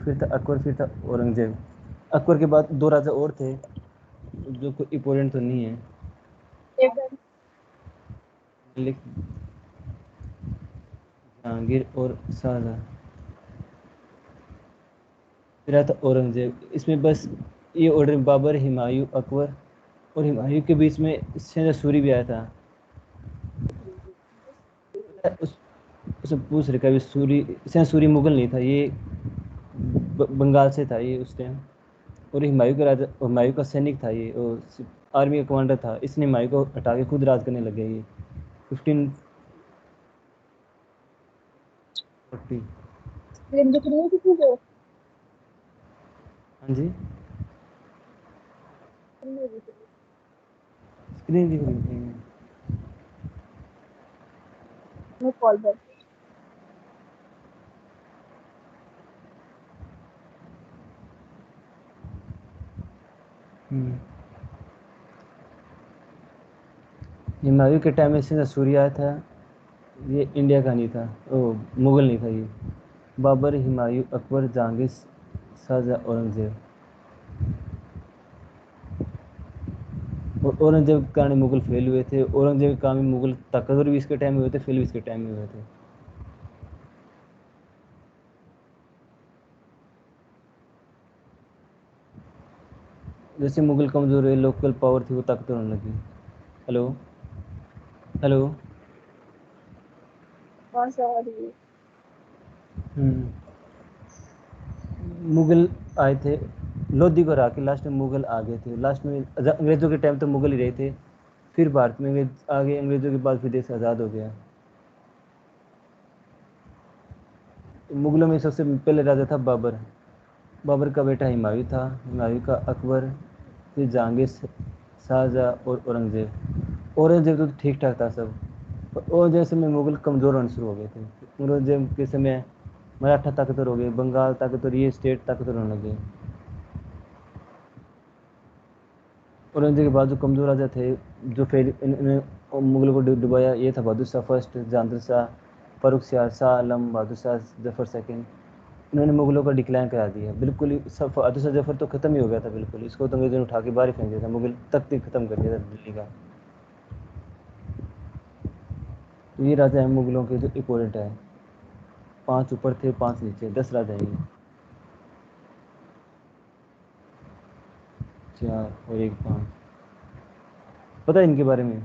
फिर था अकबर, फिर था औरंगजेब। अकबर के बाद 2 राजा और थे जो कोई इम्पोर्टेंट तो नहीं है, मलिक, जहांगीर और शाहजहां। फिर आता औरंगजेब। इसमें बस ये ऑर्डर बाबर, हुमायूं, अकबर, और हुमायूं के बीच में शहजादा सूरी भी आया था। उससे पूछ रखा है सूरी, शहजादा सूरी मुगल नहीं था, ये बंगाल से था ये उस टाइम। और हुमायूं का राजा, हुमायूं का सैनिक था ये, और आर्मी का कमांडर था। इसने हुमायूं को हटा के खुद राज करने लग गया ये 1540। हाँ जी, स्क्रीन दिख रही है। Call back. हुमायूं के टाइम में शहजादा सूरी आया था, ये इंडिया का नहीं था, ओ मुगल नहीं था ये। बाबर, हुमायूं, अकबर, जहांगीर, शाहजहां, औरंगजेब। और औरंगजेब के कारण मुगल फेल हुए थे। औरंगजेब के कारण मुगल ताकतवर भी इसके टाइम में हुए थे, फेल भी इसके टाइम में हुए थे। जैसे मुगल कमजोर हुए, लोकल पावर थी वो ताकतवर होने लगी। Hello, hello. कौन सा आ रही है? मुगल आए थे, लोधी को हरा के लास्ट में मुगल आ गए थे। लास्ट में अंग्रेजों के टाइम तो मुगल ही रहे थे, फिर भारत में अंग्रेज आ गए। अंग्रेजों के बाद फिर देश आज़ाद हो गया। मुगलों में सबसे पहले राजा था बाबर। बाबर का बेटा हुमायूं था, हुमायूं का अकबर, फिर जहांगीर, शाहजहां और औरंगजेब। औरंगजेब तो ठीक ठाक था सब, पर औरंगजेब के समय मुगल कमज़ोर होने शुरू हो गए थे। औरंगजेब के समय मराठा ताकतवर हो गए, बंगाल ताकतवर, ये स्टेट ताकतवर होने लगे। औरंगजेब के बाद जो कमज़ोर राजा थे, जो फिर इन्होंने मुगलों को डुबाया, ये था बहादुर शाह फर्स्ट, जहांगीर शाह, फारूक शाह, शाह आलम, बहादुर शाह जफर सेकंड। इन्होंने मुगलों का डिक्लाइन करा दिया बिल्कुल ही। सब बहादुर शाह जफर तो खत्म ही हो गया था बिल्कुल, इसको तो अंग्रेजों ने उठा के बाहर ही फेंक दिया था, मुगल तख्त ही खत्म कर दिया था दिल्ली का। तो ये राजा है मुगलों के जो इम्पोर्टेंट है। 5 ऊपर थे, 5 नीचे, 10 राजा है ये। 4 और 1 5। पता है इनके बारे में?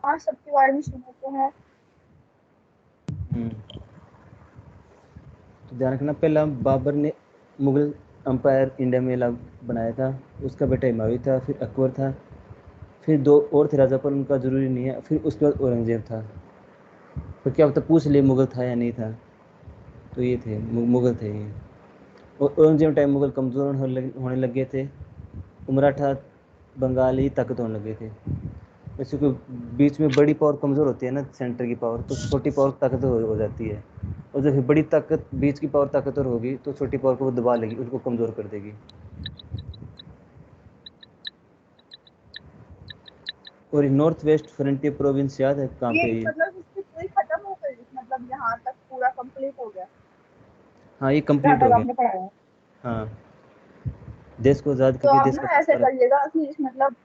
हाँ, सबके बारे में सुना तो है। तो ध्यान रखना, पहला बाबर ने मुगल अंपायर इंडिया में बनाया था, उसका बेटा हुमायूं था, फिर अकबर था, फिर 2 और थे राजा, पर उनका जरूरी नहीं है, फिर उसके बाद औरंगजेब था। तो क्या पता पूछ लिए मुगल था या नहीं था। तो ये थे मुगल थे ये। और औरंगजेब टाइम मुगल कमज़ोर होने लग गए थे, मराठा बंगाल ही ताकत होने लगे थे। जैसे कि बीच में बड़ी पावर कमज़ोर होती है ना, सेंटर की पावर, तो छोटी पावर ताकतवर हो जाती है। और जब बड़ी ताकत, बीच की पावर ताकतवर होगी तो छोटी पावर को वो दबा लेगी, उसको कमज़ोर कर देगी। और नॉर्थ वेस्ट फ्रंटियर प्रोविंस याद है कहाँ ये पे ये? मतलब इसकी पूरी खत्म हो गई, मतलब यहाँ तक पूरा कंप्लीट हो गया हाँ, ये जहाँ कंप्लीट तक हो गया। आपने पढ़ा है? हाँ, देश को आज़ाद तो करके आप देश ना का ऐसे सारा। करिएगा कि मतलब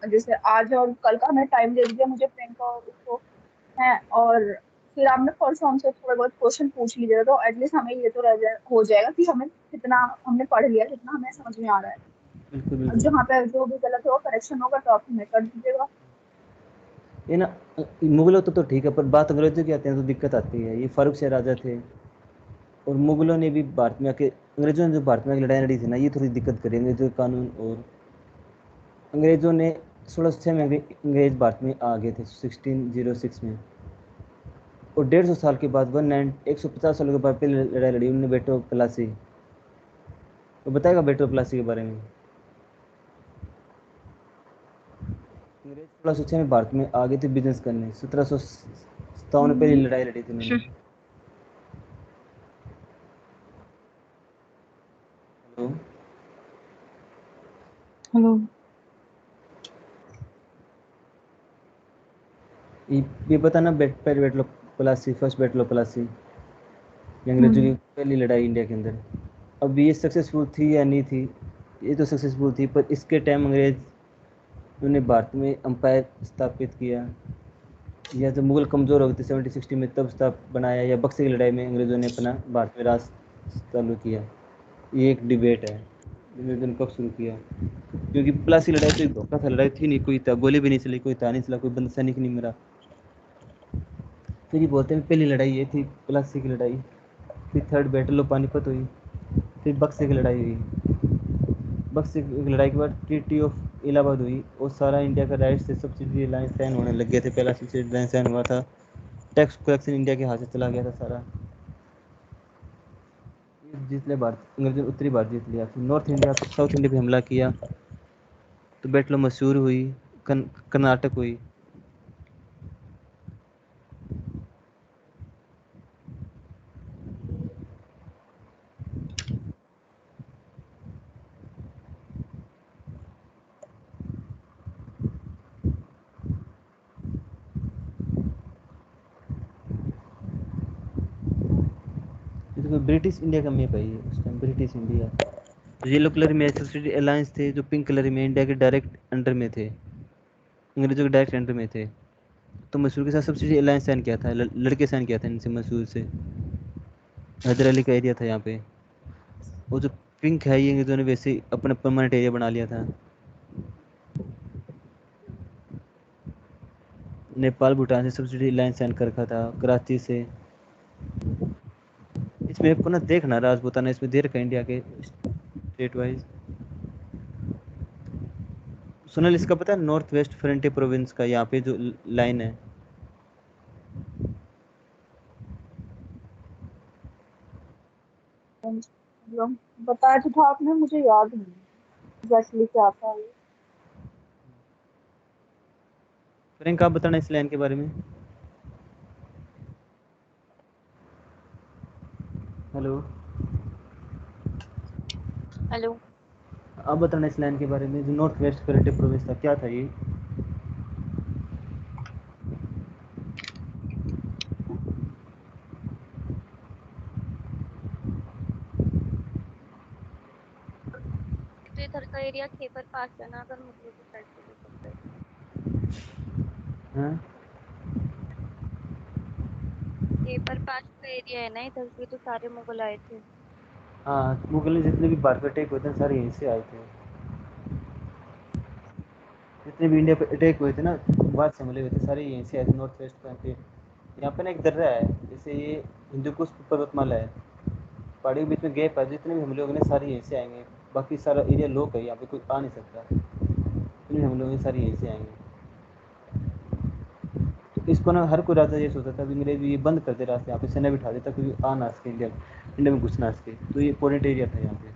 जैसे आज और कल का हमें टाइम दे दीजिए मुझे, प्रियंका और उसको है, और फिर आपने परसों हमसे थोड़ा बहुत क्वेश्चन पूछ लीजिएगा, तो एटलीस्ट हमें ये तो हो जाएगा कि हमें कितना हमने पढ़ लिया, कितना हमें समझ में आ रहा है। बिल्कुल और बिल्कुल। जहाँ पे जो भी गलत हो करेक्शन होगा तो आप हमें कर दीजिएगा। ये ना, मुगलों तो ठीक है, पर बात अंग्रेजों की आती है तो दिक्कत आती है। ये फारूक शाह राजा थे, और मुगलों ने भी भारत में आके, अंग्रेजों ने जो भारत में आके लड़ाई लड़ी थी ना, ये थोड़ी दिक्कत करी अंग्रेजों के कानून। और अंग्रेजों ने 1606 में अंग्रेज भारत में आ गए थे 1606 में। और 150 साल के बाद 150 सालों के बाद पहले लड़ाई लड़ी उन्होंने बेटो प्लासी। तो बताएगा बेटो प्लासी के बारे में? अंग्रेज 1606 में भारत में आ गए थे बिजनेस करने, 1757 में पहली लड़ाई लड़ी थी उन्होंने। तो हेलो। ये पता ना battle Plassey, first battle of Plassey, ये अंग्रेजों की हम्म। पहली लड़ाई इंडिया के अंदर। अब ये सक्सेसफुल थी या नहीं थी, ये तो सक्सेसफुल थी, पर इसके टाइम अंग्रेज उन्होंने भारत में अंपायर स्थापित किया, या जब मुगल कमज़ोर हो गए थे 1760 में तब बनाया, या बक्सर की लड़ाई में अंग्रेज़ों ने अपना भारत में राज चालू किया। ये एक डिबेट है, अंग्रेज़ों ने कब शुरू किया, क्योंकि प्लासी लड़ाई तो एक धोखा था, लड़ाई थी नहीं, कोई था गोली भी नहीं चली, कोई था नहीं चला, कोई बंदा सैनिक नहीं मरा। फिर ये बोलते हैं पहली लड़ाई ये थी प्लासी की लड़ाई, फिर थर्ड बैटल ऑफ पानीपत हुई, फिर बक्सर की लड़ाई हुई। बक्सर की लड़ाई के बाद ट्रीटी ऑफ इलाहाबाद हुई, और सारा इंडिया का राइट से सब्सिडी अलायंस साइन होने लग गए थे, पहला सब्सिडी अलायंस साइन हुआ था, टैक्स कलेक्शन इंडिया के हाथ से चला गया था सारा। जीत लिया भारत, अंग्रेजों ने उत्तरी भारत जीत लिया, फिर नॉर्थ इंडिया साउथ इंडिया पे हमला किया, तो बैटल मशहूर हुई, कर्नाटक हुई। देखो ब्रिटिश इंडिया का मैप है ये, उस time British India, yellow colour में सब्सिडी अलायंस थे, जो पिंक कलर में इंडिया के डायरेक्ट अंडर में थे, अंग्रेजों के डायरेक्ट अंडर में थे। तो मैसूर के साथ सब्सिडी अलायंस साइन किया था, लड़के साइन किया था इनसे, मैसूर से, हैदर अली का एरिया था यहाँ पे। वो जो पिंक है ये अंग्रेजों ने वैसे ही अपना परमानेंट एरिया बना लिया था। नेपाल भूटान से सब्सिडी अलायंस साइन कर रखा था, कराची से। इस मैप को ना देखना, राजपूताना इसमें दे रखा है इंडिया के स्टेट वाइज। सुनल इसका पता है, नॉर्थ वेस्ट फ्रंटियर प्रोविंस का यहाँ पे जो लाइन है। मतलब बताया तो था आपने, मुझे याद नहीं एग्जैक्टली क्या था ये। फ्रेंक आप बताना इस लाइन के बारे में। हेलो। हेलो। आप बताना इस लाइन के बारे में, जो नॉर्थ वेस्ट फ्रंटियर प्रोविंस था, क्या था ये। तो इधर का एरिया खैबर पास है ना, अगर मुगलों की साइड से देखो तो। हाँ खैबर पास का एरिया है ना, इधर से तो सारे मुगल आए थे। हाँ, मुगल जितने भी भारत पे अटैक हुए थे सारे यहीं से आए थे, जितने भी इंडिया पे अटैक हुए थे ना, बाद से हमले हुए थे, सारे यहीं से आए थे, नॉर्थ वेस्ट पे। यहाँ पे ना एक दर्रा है, जैसे ये हिंदू कुश पर्वतमाला है, पहाड़ी के बीच में गैप है, जितने भी हमले होंगे ना सारे यहीं से आएंगे। बाकी सारा एरिया लोक है, यहाँ पे कोई आ नहीं सकता, जितने भी हमले होंगे सारे यहीं से आएंगे। तो इसको ना हर कोई राजा ये सोचता था कि मेरे ये बंद कर दे रास्ते, यहाँ पे सेना बिठा देता, कोई आ ना सके इंडिया, इंडिया में घुस ना सके। तो ये इंपॉर्टेंट एरिया था यहाँ पे।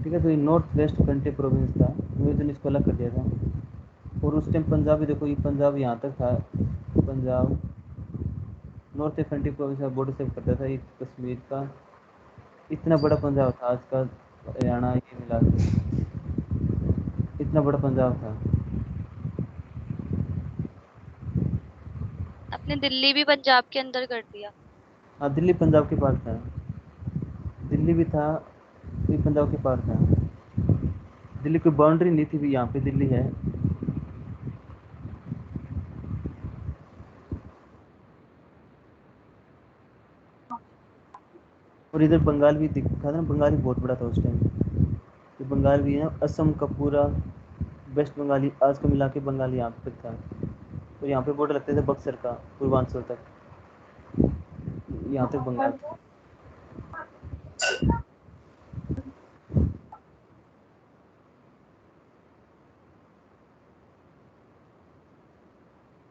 ठीक है, तो ये नॉर्थ वेस्ट फ्रंटियर प्रोविंस था, अंग्रेजों ने इसको अलग कर दिया था। और उस टाइम पंजाब भी देखो, ये पंजाब यहाँ तक था, पंजाब नॉर्थ फ्रंटियर प्रोविंस का बॉर्डर सेव करता था, ये कश्मीर का इतना बड़ा पंजाब था, आज का हरियाणा ये मिला के इतना बड़ा पंजाब था। अपने दिल्ली भी पंजाब के अंदर कर दिया। हाँ, दिल्ली पंजाब के पास था, दिल्ली भी था, ये पंजाब के पास था। दिल्ली कोई बाउंड्री नहीं थी भी, यहाँ पे दिल्ली है। और इधर बंगाल भी दिखा था ना, बंगाल भी बहुत बड़ा था उस टाइम। तो बंगाल भी है, असम का पूरा वेस्ट बंगाली आज को मिला के बंगाल यहाँ तक था। तो यहाँ पे बॉर्डर लगते थे बक्सर का, पूर्वांचल तक, यहाँ तक बंगाल था।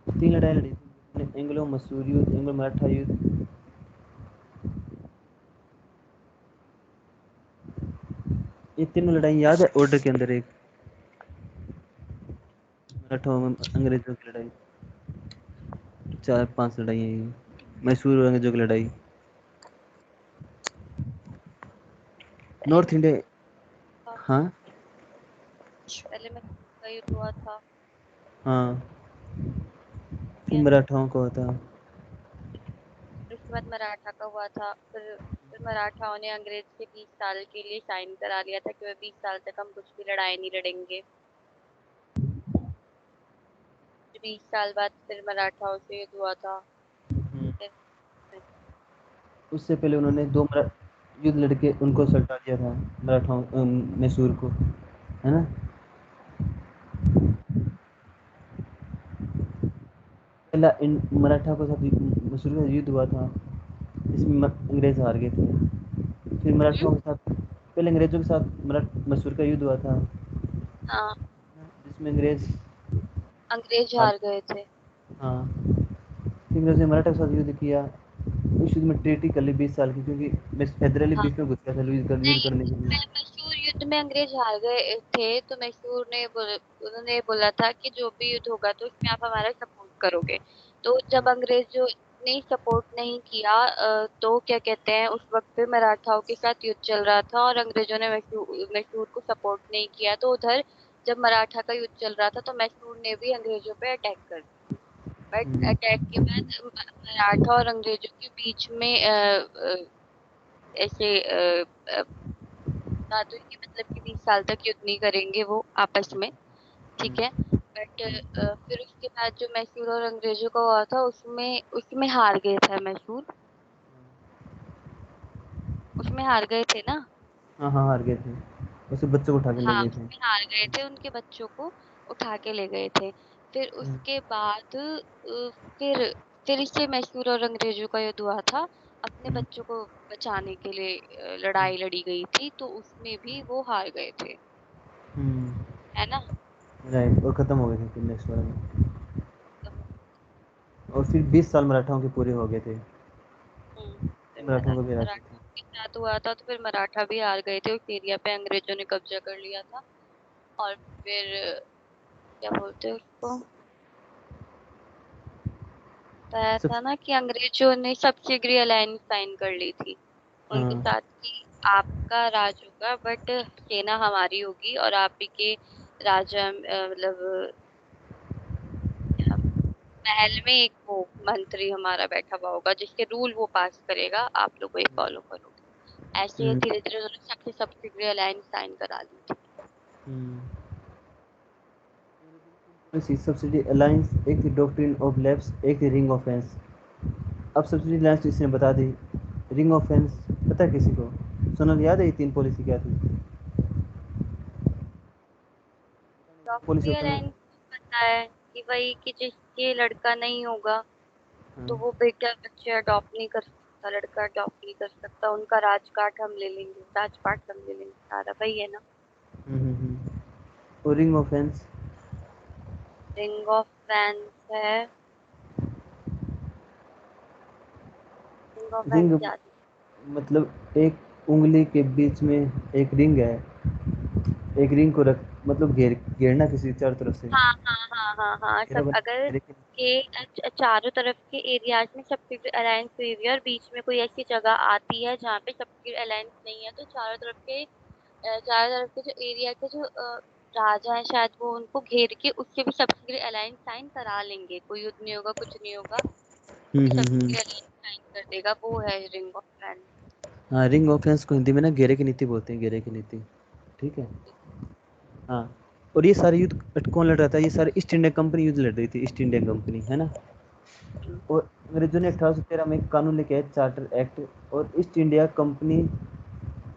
तीन लड़ाई लड़ी थी, एंग्लो मसूरी युद्ध, एंग्लो मराठा युद्ध। ये तीनों लड़ाई याद है ऑर्डर के अंदर, एक मराठा अंग्रेजों की लड़ाई, चार पांच लड़ाई है ये, मैसूर और अंग्रेजों की लड़ाई। North India. था, हाँ पहले मैसूर का युद्ध हुआ था। हाँ, फिर है, मराठाओं का होता। उसके बाद मराठा का हुआ था। फिर मराठाओं ने अंग्रेज से 20 साल के लिए साइन करा लिया था कि वह 20 साल तक हम कुछ भी लड़ाई नहीं लड़ेंगे। 20 साल बाद फिर मराठाओं से युद्ध हुआ था। फिर उससे पहले उन्होंने युद्ध लड़के उनको सल्टा दिया था, मराठाओं मैसूर को, है ना। पहला मराठा के साथ मैसूर का युद्ध हुआ था, इसमें अंग्रेज हार गए थे। फिर हम्म, मराठाओं के साथ, पहले अंग्रेजों के साथ मैसूर का युद्ध हुआ था, हाँ, जिसमें अंग्रेज अंग्रेज हार। हार गए थे। हाँ, फिर अंग्रेजों ने मराठा के साथ युद्ध किया। उस युद्ध में ट्रीटी कर ली 20 साल की, क्योंकि हैदर अली हाँ, बीच में घुस गया था युद्ध नहीं, करने के लिए। मैसूर युद्ध में अंग्रेज हार गए थे तो मैसूर ने उन्होंने बोला था कि जो भी युद्ध होगा तो उसमें आप हमारा सपोर्ट करोगे। तो जब अंग्रेजों ने सपोर्ट नहीं किया तो क्या कहते हैं, उस वक्त पे मराठाओं के साथ युद्ध चल रहा था और अंग्रेजों ने मैसूर को सपोर्ट नहीं किया। तो उधर जब मराठा का युद्ध चल रहा था तो मैसूर ने भी अंग्रेजों पे अटैक कर दिया। बट हम्म, अटैक के बाद मराठा और अंग्रेजों के बीच में ऐसे बात हुई कि मतलब कि 20 साल तक युद्ध नहीं करेंगे वो आपस में। ठीक है। बट फिर उसके बाद जो मैसूर और अंग्रेजों का हुआ था उसमें उसमें हार गए थे मैसूर। उसमें हार गए थे ना। हाँ हाँ, हार गए थे, उसे बच्चों को उठा के ले हाँ, गए थे। उसमें हार गए थे, उनके बच्चों को उठा के ले गए थे। फिर उसके बाद फिर इससे मैसूर और अंग्रेजों का युद्ध हुआ था। अपने बच्चों को बचाने के लिए लड़ाई लड़ी गई थी तो उसमें भी वो हार गए थे। है ना। राइट, और खत्म हो गए थे फिर नेक्स्ट वाला में। और फिर 20 साल मराठाओं के पूरे हो गए थे, फिर मराठाओं को भी हरा दिया था। मराठा के साथ हुआ था तो फिर मराठा भी हार गए थे। उस एरिया पे अंग्रेजों ने कब्जा कर लिया था। और फिर क्या बोलते हैं उसको, बताया सब। था ना कि अंग्रेजों ने सब्सिडी अलायंस साइन कर ली थी उनके हाँ। साथ कि आपका राज होगा बट सेना हमारी होगी और आप ही के राजा मतलब महल में एक वो मंत्री हमारा बैठा हुआ होगा जिसके रूल वो पास करेगा, आप लोग वही फॉलो करोगे। ऐसे हम्म, धीरे धीरे उन्होंने सबसे सब्सिडी अलायंस साइन करा ली थी। हम्म। इसी सब्सिडी अलायंस, एक थी डॉक्ट्रिन ऑफ लैप्स, एक थी रिंग ऑफेंस। अब सब्सिडी अलायंस तो इसने बता दी, रिंग ऑफेंस पता है किसी को? सोनल याद है ये 3 पॉलिसी क्या थी? पॉलिसी सब्सिडी होता है ना। अलायंस पता है कि वही कि जिसके लड़का नहीं होगा तो हाँ। वो बेटा बच्चे अडॉप्ट नहीं कर सकता, लड़का अडॉप्ट नहीं कर सकता, उनका राजपाट हम ले लेंगे, राजपाट हम ले लेंगे, सारा वही है ना। और ring offence? Ring of fans है। रिंग ऑफ फैंस रिंग याद मतलब एक उंगली के बीच में एक रिंग है, एक रिंग को रख, मतलब घेरना किसी चारों तरफ से, हाँ हाँ हाँ हाँ हाँ, घेरा सब अगर घेरे के। के चारों तरफ के एरियाज में सब्सिडी अलायंस हुई हुई है और बीच में कोई ऐसी जगह आती है जहाँ पे सब्सिडी अलायंस नहीं है तो चारों तरफ के जो एरिया के जो राजा है शायद वो उनको घेर के उसके भी सब्सिडी अलायंस साइन करा लेंगे। कोई युद्ध नहीं होगा, कुछ नहीं होगा, वो भी हम्म। सब्सिडी अलायंस साइन कर देगा। वो है रिंग ऑफ फ्रेंड्स। हाँ, रिंग ऑफेंस को हिंदी में ना घेरे की नीति बोलते हैं, घेरे की नीति। ठीक है। हाँ। और ये सारे युद्ध कौन लड़ रहा था? ये सारे ईस्ट इंडिया कंपनी युद्ध लड़ रही थी, ईस्ट इंडिया कंपनी, है ना। और अंग्रेजों ने 1813 में एक कानून लेके आए, चार्टर एक्ट, और ईस्ट इंडिया कंपनी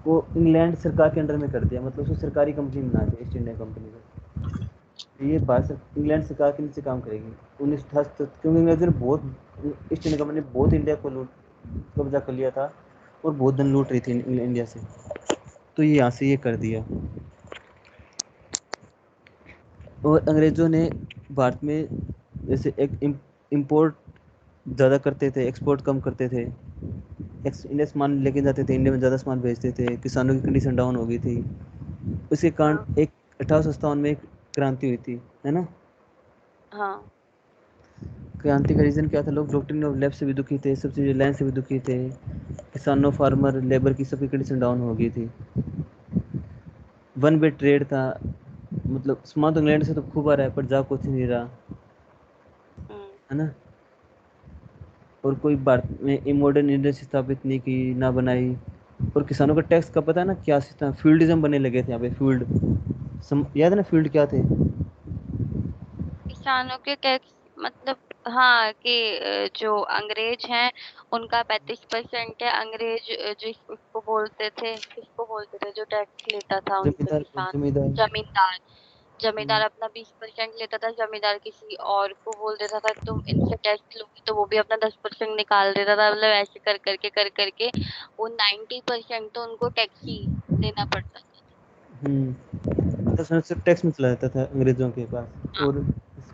को इंग्लैंड सरकार के अंडर में कर दिया, मतलब उसको सरकारी कंपनी बना दिया ईस्ट इंडिया कंपनी को। ये इंग्लैंड सरकार के नीचे काम करेगी। 1978, क्योंकि अंग्रेजों ने बहुत, ईस्ट इंडिया कंपनी ने बहुत इंडिया को लूट, कब्जा कर लिया था, और बहुत धन लूट रही थी इंडिया से, तो ये यहाँ से ये कर दिया। और अंग्रेजों ने भारत में जैसे एक इम्पोर्ट ज़्यादा करते थे, एक्सपोर्ट कम करते थे। इंडिया सामान लेके जाते थे, इंडिया में ज़्यादा सामान भेजते थे, किसानों की कंडीशन डाउन हो गई थी। उसके कारण हाँ एक 1857 में एक क्रांति हुई थी, है ना। हाँ क्रांति का रीज़न क्या था? लोग डॉक्ट्रिन ऑफ लेफ्ट से भी दुखी थे, सब्सिडी लाइन से भी दुखी थे, किसानों, फार्मर, लेबर की सबकी कंडीशन डाउन हो गई थी। वन वे ट्रेड था, मतलब सामान तो इंग्लैंड से तो खूब आ रहा है पर जा कुछ नहीं रहा, है ना। और कोई भारत में मॉडर्न इंडस्ट्री स्थापित नहीं की, ना बनाई। और किसानों का टैक्स का पता है ना क्या सिस्टम, फील्डिज्म बनने लगे थे यहाँ पे, याद है ना फील्ड क्या थे? किसानों के टैक्स मतलब हाँ कि जो अंग्रेज हैं उनका 35% है। अंग्रेज जिसको बोलते थे, किसको बोलते थे जो टैक्स लेता था उनसे? जमींदार किसान, जमींदार जमींदार। जमींदार हम्म, अपना 20% लेता था, जमींदार किसी और को बोल देता था तुम इनसे टैक्स लोगे, तो वो भी अपना 10% निकाल देता था। मतलब ऐसे कर करके वो 90% तो उनको टैक्स ही देना पड़ता तो सिर्फ टैक्स में चला जाता था अंग्रेजों के पास, था। और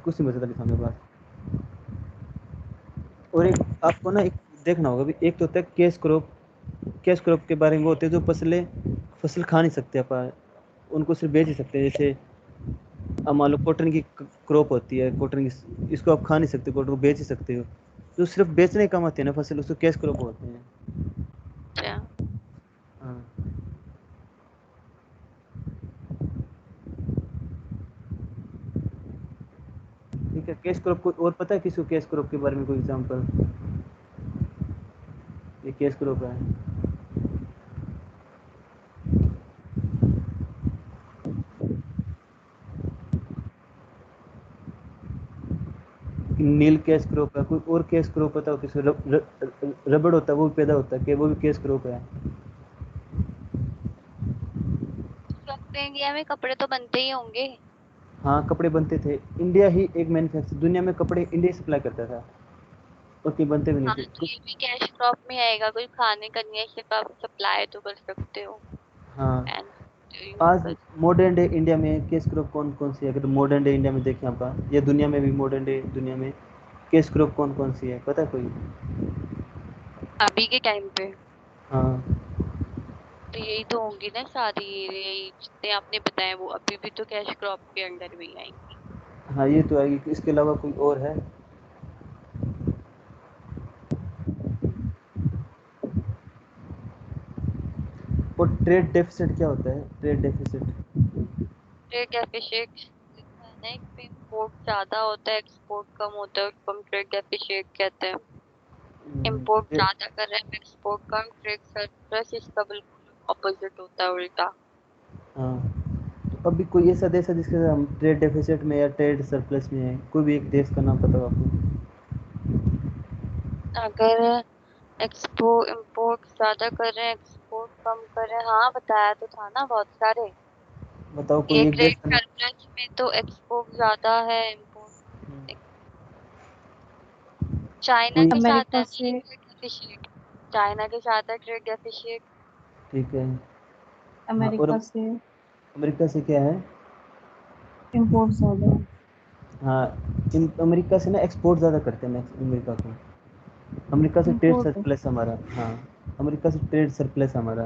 कुछ नहीं बचा था किसानों के पास। और एक आपको ना एक देखना होगा भी, एक तो होता है कैश क्रॉप के बारे में, वो होते हैं जो फसल खा नहीं सकते अपन, उनको सिर्फ बेच ही सकते हैं। जैसे अब मान लो कॉटन की क्रॉप होती है, कॉटन की, इसको आप खा नहीं सकते, कॉटन को बेच ही सकते हो। जो सिर्फ बेचने का काम आती है ना फसल, उसको कैश क्रॉप बोलते हैं। अच्छा। हाँ, ठीक है। कैश क्रॉप को और पता है किसी को कैश क्रॉप के बारे में कोई एग्जांपल? ये कैश क्रॉप है। नील कैश क्रॉप है। कोई और कैश क्रॉप पता हो किसी को? रबड़ होता है वो भी पैदा होता है, कि वो भी कैश क्रॉप है। अपने इंडिया में कपड़े तो बनते ही होंगे। हाँ, कपड़े बनते थे। इंडिया ही एक मैन्युफैक्चर, दुनिया में कपड़े इंडिया सप्लाई करता था, और कहीं बनते भी नहीं हाँ थे तो कुछ। ये भी कैश क्रॉप में आएगा, कुछ खाने का नहीं है, सिर्फ आप सप्लाई तो कर सकते हो हाँ, एंड यूज आज कर। मॉडर्न डे इंडिया में कैश क्रॉप कौन कौन सी है? अगर मॉडर्न डे इंडिया में देखें आप, या दुनिया में भी मॉडर्न डे दुनिया में कैश क्रॉप कौन कौन सी है, पता है कोई? अभी के टाइम पे हाँ, तो यही तो होंगी ना सारी, यही जितने आपने बताए वो अभी भी तो कैश क्रॉप के अंडर में ही आएंगी। हाँ, ये तो आएगी। इसके अलावा कोई और है? और ट्रेड डेफिसिट क्या होता है? Trade deficit? ट्रेड डेफिसिट लिखा है ना इसमें, इम्पोर्ट ज्यादा होता है एक्सपोर्ट कम होता है, उसको हम ट्रेड डेफिसिट कहते हैं। इम्पोर्ट ज्यादा कर रहे हैं, एक्सपोर्ट कम, ट्रेड सरप्लस इसका बिल्कुल ऑपोजिट होता है, उल्टा। हाँ, तो अभी कोई ऐसा देश है जिसके हम ट्रेड डेफिसिट में या ट्रेड सरप्लस में है? कोई भी एक देश का नाम पता हो आपको? अगर इम्पोर्ट ज्यादा कर रहे हैं, एक्सपोर्ट कम कर रहे हैं, हाँ बताया तो था ना बहुत सारे। बताओ ये कोई एक देश ट्रेड का नाम। सरप्लस में तो एक्सपोर्ट ज्यादा है, इम्पोर्ट चाइना कोई, के साथ है अमेरिका ना ये से ट्रेड डेफिसिट। चाइना के साथ है ट्रेड डेफिसिट। ठीक है। हाँ, और अमेरिका से अमेरिका से क्या है? इम्पोर्ट ज्यादा है। हाँ, अमेरिका से ना एक्सपोर्ट ज़्यादा करते हैं अमेरिका को। अमेरिका से ट्रेड इम्पोर्ट सरप्लस हमारा। हाँ, अमेरिका से ट्रेड सरप्लस हमारा।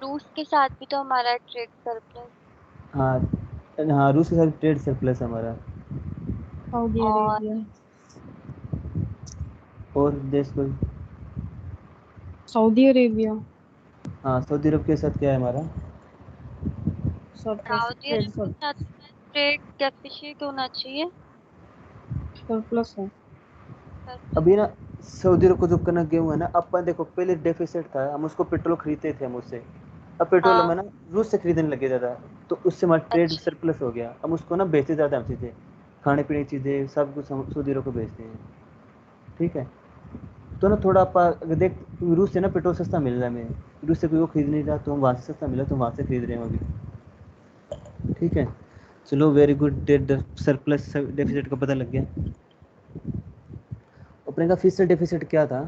रूस के साथ भी तो हमारा ट्रेड सरप्लस। हाँ, हाँ, रूस के साथ ट्रेड सरप्लस हमारा। सऊदी और अरेबिया। और देश कोई? सऊदी अरेबिया हाँ, सऊदी अरब के साथ क्या है हमारा? सरप्लस सऊदी ट्रेड अरब के साथ ट्रेड डेफिसिट होना चाहिए। सरप्लस है। सरप्लस। अभी ना सऊदी अरब को जो करना गया हुआ है ना, अपन देखो पहले डेफिसिट था, हम उसको पेट्रोल खरीदते थे हम उससे। अब पेट्रोल हाँ। हमें ना रूस से खरीदने लगे ज़्यादा, तो उससे हमारा ट्रेड अच्छा। सरप्लस हो गया। हम उसको ना बेचते ज़्यादा हम चीज़ें, खाने पीने की चीज़ें सब कुछ हम सऊदी अरब को बेचते हैं। ठीक है, तो ना थोड़ा आप अगर देख, रूस से ना पेट्रोल सस्ता मिल रहा है हमें, रूस से कोई वो खरीद नहीं रहा, तो हम वहाँ से सस्ता मिला तो वहाँ से खरीद रहे हैं अभी। ठीक है, चलो very good. Debt surplus deficit का पता लग गया। अपने का फिजिकल डेफिसिट क्या था?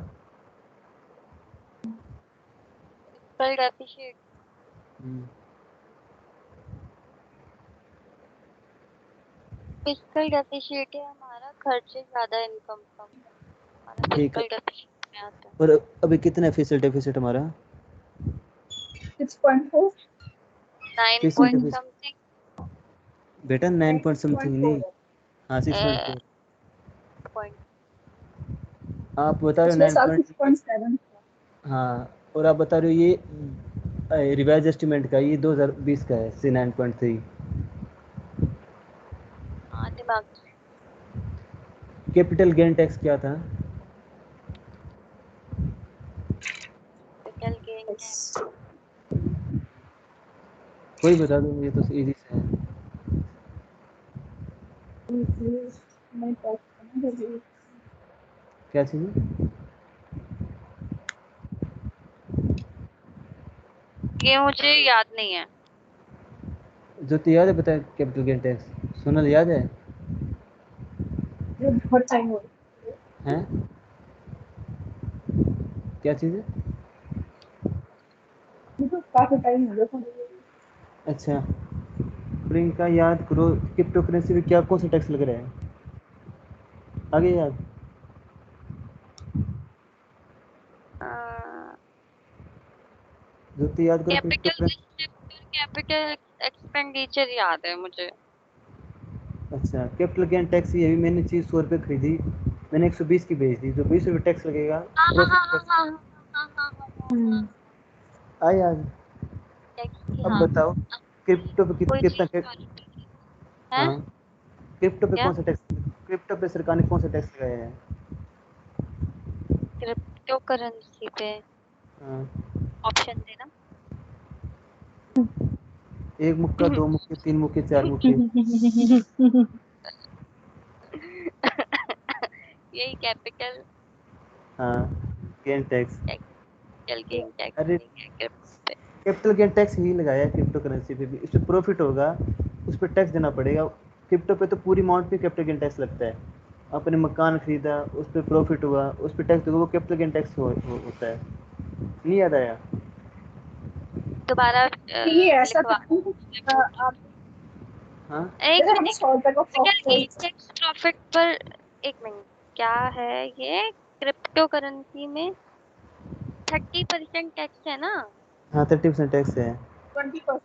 फिजिकल डेफिसिट, हम्म, फिजिकल डेफिसिट है हमारा खर्चे ज्यादा इनकम कम, हमारा ठीक है। फिजिकल डेफिसिट में आता है। और अभी कितना है फिजिकल डेफिसिट हमारा? 6.4। Nine physical point deficit something. बेटा 9 पॉइंट समथिंग नहीं। 6.4 हाँ, 6.4। पॉइंट। आप बता रहे हो पिछले 9 साल पॉइंट। 6.7 था। हाँ, और आप बता रहे हो ये रिवाइज एस्टिमेट का, ये 2020 का है, C9.3। हाँ दिमाग कैपिटल गेन टैक्स क्या था? Capital gain Yes. कोई बता दो, ये तो इजी से है। मैं टैक्स करना जरूरी। क्या चीज़ है? ये मुझे याद नहीं है। जो तो याद है, बता। कैपिटल गेन टैक्स सोनल याद है? ये बहुत टाइम हो गया। हैं? क्या चीज़ है? मुझे काफी टाइम हो गया था। अच्छा, प्रियंका याद करो, क्रिप्टो करेंसी में क्या कौन सा टैक्स लग रहा है? आगे याद। जो तो याद करो crypto capital currency. Capital expenditure याद है मुझे। अच्छा, कैपिटल गेन टैक्स ये भी, मैंने चीज़ 100 रुपये खरीदी, मैंने 120 की बेच दी, जो 20 रुपये टैक्स लगेगा, हाँ हाँ प्रॉफिट हाँ हाँ टैक्स। हाँ हाँ हाँ हाँ हाँ हाँ। आए याद? टैक्स की अब हाँ। बताओ, क्रिप्टो पे कोई कितना चीज टैक्स? है हाँ, क्रिप्टो पे क्या? कौन सा टैक्स? क्रिप्टो पे सरकार ने कौन सा टैक्स लगाया है? क्रिप्टो करेंसी पे हाँ, ऑप्शन देना। एक मुक्का, दो मुक्के, तीन मुक्के, चार मुक्के। यही कैपिटल हाँ, gain tax. Capital gain tax अरे, नहीं है क्रिप्टो पे। कैपिटल गेन टैक्स ही लगाया है क्रिप्टो करेंसी पे भी, इस पे प्रॉफिट होगा, उस पर टैक्स देना पड़ेगा। क्रिप्टो पे तो पूरी अमाउंट पे कैपिटल गेन टैक्स लगता है। आपने मकान खरीदा, उस पर प्रॉफिट हुआ, उस पर टैक्स दोगे, वो कैपिटल गेन टैक्स होता है। नहीं याद आया? दोबारा ये ऐसा लिखवा था कि बोल। आप हाँ, एक जैसे हमें मिनट 100 रुपए का capital gain profit. Tax profit पर। एक मिनट क्या है ये? क्रिप्टो करेंसी में 30% टैक्स है ना? हाँ, 30% टैक्स है। 20%।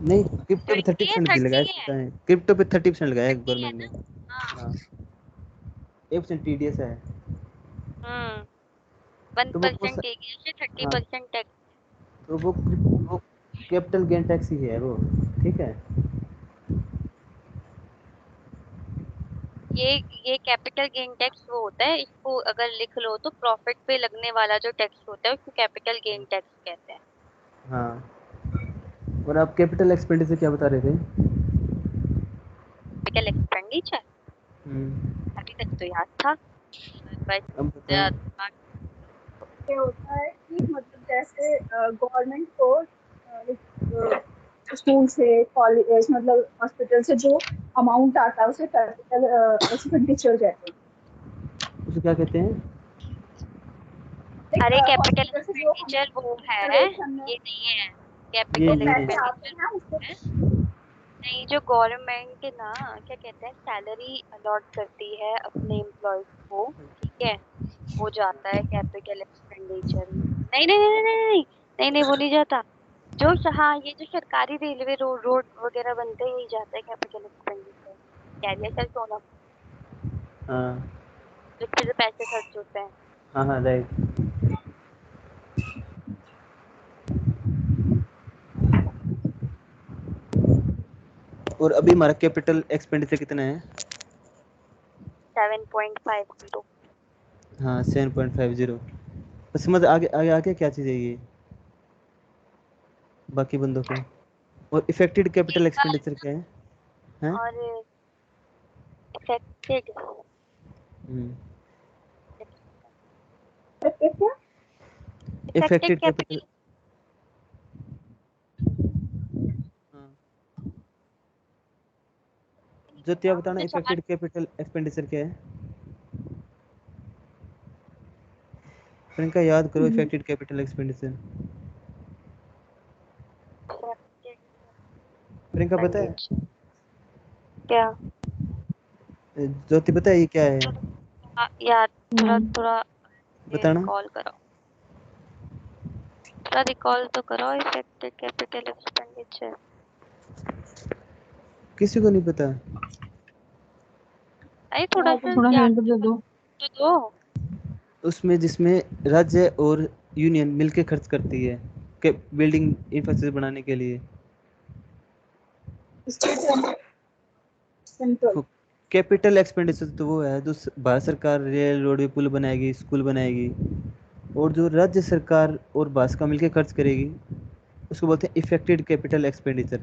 नहीं, क्रिप्टो पे 20 है 30% भी लगाया 30 है। सरकार ने, क्रिप्टो पे 30% लगाया है 30 है गवर्नमेंट ना? ने। हाँ। हाँ, 1% TDS है। हम्म। वन तो वो कौन सा? परसेंट एरिया से थर्टी हाँ, परसेंट टैक्स। तो वो कैपिटल गेन टैक्स ही है वो। ठीक है। ये ये कैपिटल गेन टैक्स वो होता है, इसको अगर लिख लो तो प्रॉफिट पे लगने वाला जो टैक्स होता है उसको कैपिटल गेन टैक्स कहते हैं। हाँ, और आप कैपिटल एक्सपेंडिचर क्या बता रहे थे? कैपिटल एक्सपेंडिचर हम्म, अभी तक तो याद था बस अब बताओ। दिमाग। ये होता है कि मतलब जैसे गवर्नमेंट को स्कूल से कॉलेज मतलब हॉस्पिटल से जो अमाउंट आता है उसे कैपिटल एक्सपेंडिचर कहते हैं। उसे क्या कहते हैं? अरे कैपिटल हॉस्पिटल से जो हम एक्सपेंडिचर वो है, इंस्टॉलेशन में ये नहीं है। ये जो कैपिटल नहीं है। पैसे आते एक्सपेंडिचर हैं उसको है। नहीं, जो गवर्नमेंट ना क्या कहते हैं सैलरी अलॉट करती है अपने एम्प्लॉयज को, ठीक है, वो जाता है कैपिटल एक्सपेंडिचर में। नहीं नहीं नहीं नहीं नहीं नहीं नहीं नहीं, वो नहीं जाता। हाँ, ये जो सरकारी रेलवे रोड रोड वगैरह बनते हैं यही जाता है कैपिटल एक्सपेंडिचर। कैरियर सेल सोना हाँ जिससे जो पैसे खर्च होते हैं। हाँ हाँ, राइट। और अभी हमारा कैपिटल एक्सपेंडिचर कितना है? 7.50। हाँ, 7.50। तो समझ आगे आगे आगे क्या चीज़ है ये, बाकी बंदों को। और इफेक्टेड कैपिटल एक्सपेंडिचर क्या है? हैं? और इफेक्टेड हम्म, क्या इफेक्टेड इफेक्टेड कैपिटल। कैपिटल। हाँ, जो क्या बताना, मुझे चार इफेक्टेड कैपिटल एक्सपेंडिचर क्या है? प्रियंका याद करो, इफेक्टेड कैपिटल एक्सपेंडिचर। प्रियंका पता है? एक्सपेंडिचर क्या? ज्योति पता है ये क्या है? यार थोड़ा थोड़ा बताना। रिकॉल करो। थोड़ा रिकॉल तो करो इफेक्टेड कैपिटल एक्सपेंडिचर। किसी को नहीं पता? अरे थोड़ा सा थोड़ा याद हिंट दे दो। तो दो। उसमें जिसमें राज्य और यूनियन मिलके खर्च करती है के बिल्डिंग इंफ्रास्ट्रक्चर बनाने के लिए। State central. कैपिटल एक्सपेंडिचर तो वो है जो भारत सरकार रेल रोड पुल बनाएगी, स्कूल बनाएगी, और जो राज्य सरकार और भाजपा मिलकर खर्च करेगी उसको बोलते हैं इफेक्टेड कैपिटल एक्सपेंडिचर।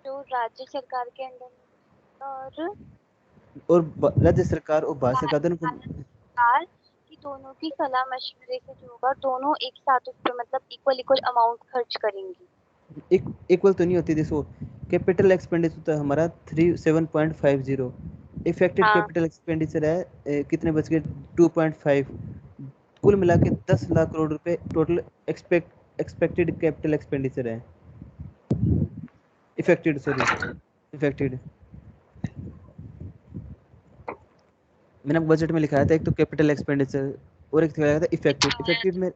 जो राज्य सरकार के अंडर और और राज्य सरकार और भारत सरकार दोनों भारत को सरकार की दोनों की सलाह मशवरे से जो होगा दोनों एक साथ उस पर मतलब इक्वल इक्वल अमाउंट खर्च करेंगी। इक्वल तो नहीं होती। देखो कैपिटल एक्सपेंडिचर तो हमारा 37.50, इफेक्टेड हाँ कैपिटल एक्सपेंडिचर है कितने बच गए 2.5, कुल मिला के 10 लाख करोड़ रुपए टोटल एक्सपेक्टेड कैपिटल एक्सपेंडिचर है। Affected, sorry, affected. मैंने बजट में लिखाया था एक तो कैपिटल एक्सपेंडिचर और एक लिखा था इफेक्टेड। इफेक्टेड में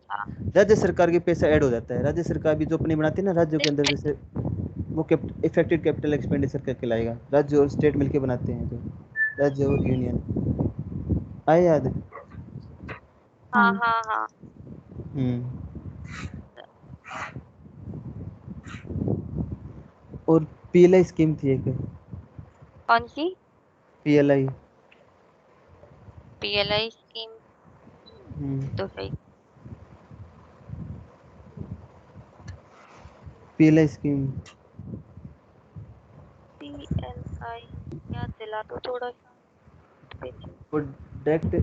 राज्य सरकार के पैसा ऐड हो जाता है। राज्य सरकार भी जो अपनी बनाती है ना राज्यों के अंदर, जैसे वो इफेक्टेड कैपिटल एक्सपेंडिचर करके लाएगा। राज्य और स्टेट मिलके बनाते हैं, तो राज्य और यूनियन आए याद। हाँ हाँ हाँ। और पीएलआई स्कीम थी एक, कौन सी? पीएलआई। पीएलआई स्कीम तो सही। पीएलआई स्कीम पीएलआई याद दिला तो थोड़ा सा। प्रोडक्ट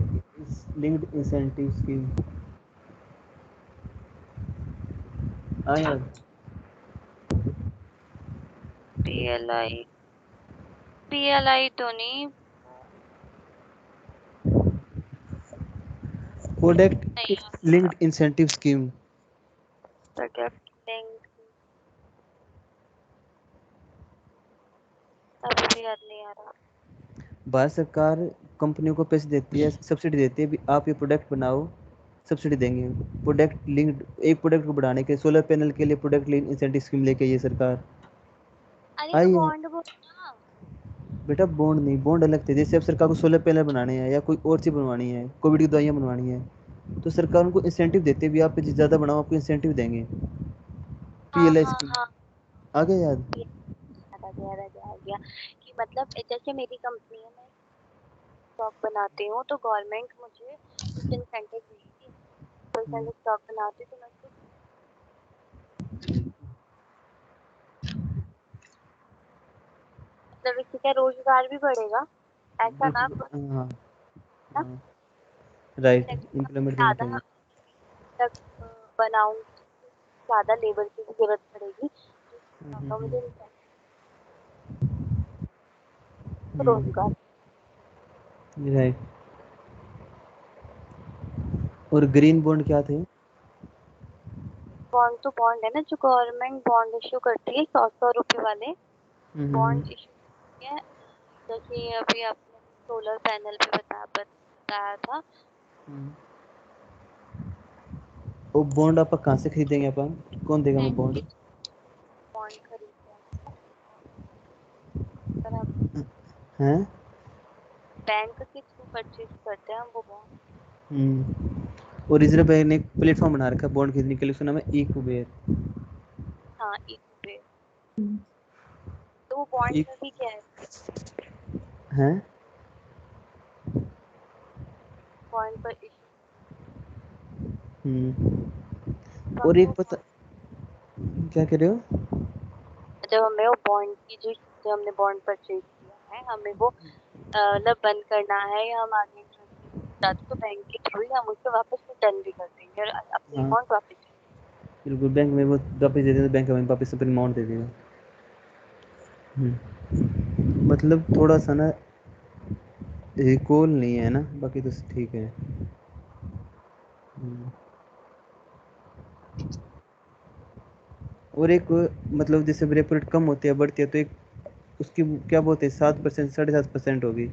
लिंक्ड इंसेंटिव स्कीम आए याद। पीएलआई पीएलआई तो नहीं। प्रोडक्ट नहीं linked incentive scheme. Product link अभी भी याद नहीं आ रहा। भारत सरकार कंपनियों को पैसे देती है, सब्सिडी देती है, भी आप ये प्रोडक्ट बनाओ, सब्सिडी देंगे। प्रोडक्ट लिंक्ड, एक प्रोडक्ट को बढ़ाने के सोलर पैनल के लिए प्रोडक्ट लिंक इंसेंटिव स्कीम लेके ये सरकार अरे तो आई है। बॉन्ड वो ना। बेटा बॉन्ड नहीं, बॉन्ड अलग थे। जैसे अब सरकार को सोलर पैनल बनाने हैं या कोई और चीज बनवानी है, कोविड की दवाइयाँ बनवानी है, तो सरकार उनको इंसेंटिव देती है, भी आप ज़्यादा बनाओ आपको इंसेंटिव देंगे। हाँ पीएलआई हाँ स्कीम हाँ। आ गया याद। आ गया कि मतलब जैसे मेरी कंपनी है, मैं स्टॉक बनाती हूँ तो गवर्नमेंट मुझे कुछ इंसेंटिव देगी। तो स्टॉक बनाती हूँ तो मैं उसको मतलब इससे क्या रोजगार भी बढ़ेगा। ऐसा ना हाँ ना हाँ, राइट, इम्प्लीमेंट देना ज्यादा चाहिए। तक बनाऊंगी तो ज्यादा लेबर की भी जरूरत पड़ेगी। तो मुझे रोजगार। राइट। और ग्रीन बॉन्ड क्या थे? बॉन्ड तो बॉन्ड है ना, जो गवर्नमेंट बॉन्ड इश्यू करती है 100-100 रुपए वाले बॉन्ड इश्यू करती है। जैसे अभी आपने सोलर पैनल पे बताया था। वो बॉन्ड आप कहाँ से खरीदेंगे? अपन कौन देगा हमें बॉन्ड? बॉन्ड खरीदते हैं अगर आप हैं? बैंक के थ्रू परचेज करते हैं वो बॉन्ड। और रिजर्व बैंक ने एक प्लेटफॉर्म बना रखा है बॉन्ड खरीदने के लिए, उसका नाम है ई कुबेर। हाँ इक्विटी पे। तो वो बॉन्ड ई का भी क्या है? हैं? बॉन्ड पर इश्यू और हमें एक वो पता, क्या कह रहे हो? जब हमें वो बॉन्ड की जो हमने बॉन्ड परचेज किया है हमें वो मतलब बंद करना है या हम आगे तो बैंक के थ्रू ही हम उसको वापस रिटर्न भी कर देंगे और अपनी हाँ अमाउंट वापस। बिल्कुल, बैंक में वो वापस दे देते, बैंक हमें वापस अपनी अमाउंट दे देगा। मतलब थोड़ा सा ना रिकॉल नहीं है ना, बाकी तो ठीक है। और एक मतलब जैसे रेपो रेट कम होती है बढ़ती है तो एक उसकी क्या बोलते हैं 7%, 7.5% होगी,